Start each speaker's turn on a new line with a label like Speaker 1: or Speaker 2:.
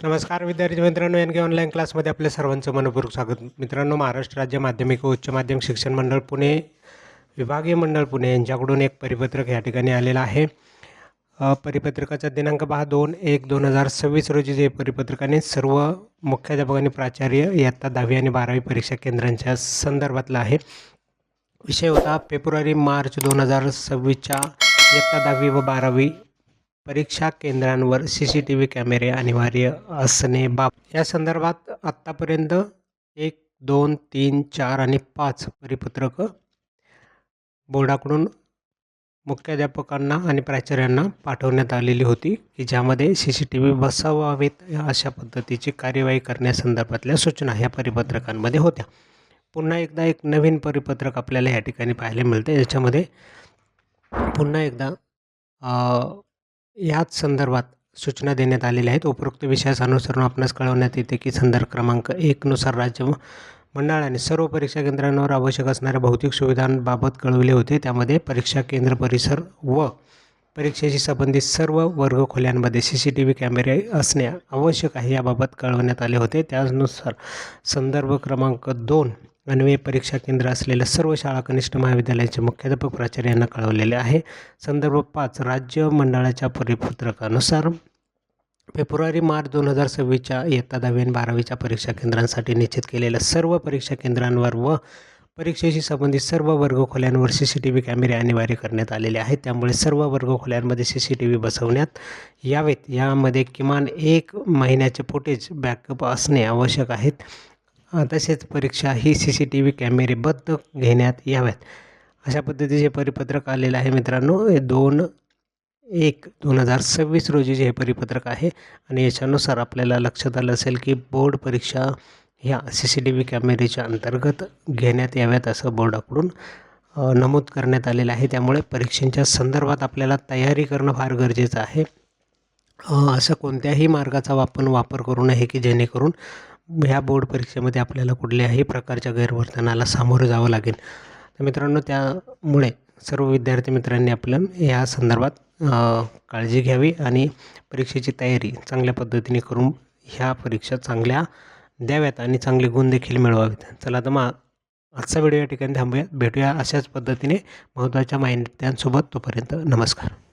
Speaker 1: नमस्कार विद्यार्थी मित्रांनो, एन के ऑनलाईन क्लासमध्ये आपल्या सर्वांचं मनपूर्वक स्वागत. मित्रांनो, महाराष्ट्र राज्य माध्यमिक व उच्च माध्यमिक शिक्षण मंडळ पुणे, विभागीय मंडळ पुणे यांच्याकडून एक परिपत्रक या ठिकाणी आलेलं आहे. परिपत्रकाचा दिनांक 2/1/2026 रोजी जे परिपत्रकाने सर्व मुख्याध्यापक आणि प्राचार्य इयत्ता 10वी आणि 12वी परीक्षा केंद्रांच्या संदर्भातला आहे. विषय होता फेब्रुवारी-मार्च 2026च्या इयत्ता 10वी व 12वी परीक्षा केंद्रांवर CCTV कॅमेरे अनिवार्य असणे या संदर्भात आत्तापर्यंत 1, 2, 3, 4 आणि 5 परिपत्रक बोर्डाकडून मुख्याध्यापकांना आणि प्राचार्यांना पाठवण्यात आलेली होती, की ज्यामध्ये CCTV बसवावेत अशा पद्धतीची कार्यवाही करण्यासंदर्भातल्या सूचना ह्या परिपत्रकांमध्ये होत्या. पुन्हा एकदा एक नवीन परिपत्रक आपल्याला या ठिकाणी पाहायला मिळते. याच्यामध्ये पुन्हा एकदा याच संदर्भात सूचना देण्यात आलेल्या आहेत. उपरोक्त विषयास अनुसरून आपणास कळवण्यात येते की संदर्भ क्रमांक 1 नुसार राज्य मंडळाने सर्व परीक्षा केंद्रांवर आवश्यक असणाऱ्या भौतिक सुविधांबाबत कळविले होते. त्यामध्ये परीक्षा केंद्र परिसर व परीक्षेशी संबंधित सर्व वर्गखोल्यांमध्ये CCTV कॅमेरे असणे आवश्यक आहे याबाबत कळवण्यात आले होते. त्यानुसार संदर्भ क्रमांक 2 अन्वये परीक्षा केंद्र असलेल्या सर्व शाळा कनिष्ठ महाविद्यालयाचे मुख्याध्यापक प्राचार्यांना कळवलेले आहे. संदर्भ 5 राज्य मंडळाच्या परिपत्रकानुसार फेब्रुवारी-मार्च 2026च्या इयत्ता 10वी आणि 12वीच्या परीक्षा केंद्रांसाठी निश्चित केलेल्या सर्व परीक्षा केंद्रांवर व परीक्षेशी संबंधित सर्व वर्गखोल्यांवर CCTV कॅमेरे अनिवार्य करण्यात आलेले आहेत. त्यामुळे सर्व वर्गखोल्यांमध्ये CCTV बसवण्यात यावेत. यामध्ये किमान 1 महिन्याचे फुटेज बॅकअप असणे आवश्यक आहेत. तसेच परीक्षा ही CCTV कॅमेरेबद्ध घेण्यात याव्यात अशा पद्धतीचे परिपत्रक आलेलं आहे. मित्रांनो, 2/1/2026 रोजी हे परिपत्रक आहे आणि याच्यानुसार आपल्याला लक्षात आलं असेल की बोर्ड परीक्षा ह्या CCTV कॅमेरेच्या अंतर्गत घेण्यात याव्यात असं बोर्डाकडून नमूद करण्यात आलेलं आहे. त्यामुळे परीक्षेच्या संदर्भात आपल्याला तयारी करणं फार गरजेचं आहे. असं कोणत्याही मार्गाचा वापर करू नये की जेणेकरून ह्या बोर्ड परीक्षेमध्ये आपल्याला कुठल्याही प्रकारच्या गैरवर्तनाला सामोरं जावं लागेल. तर मित्रांनो, त्यामुळे सर्व विद्यार्थी मित्रांनी या संदर्भात काळजी घ्यावी आणि परीक्षेची तयारी चांगल्या पद्धतीने करून ह्या परीक्षा चांगल्या द्याव्यात आणि चांगले गुण देखील मिळवावेत. चला तर मग आजचा व्हिडिओ या ठिकाणी थांबूया. भेटूया अशाच पद्धतीने महत्त्वाच्या माहित्यांसोबत. तोपर्यंत नमस्कार.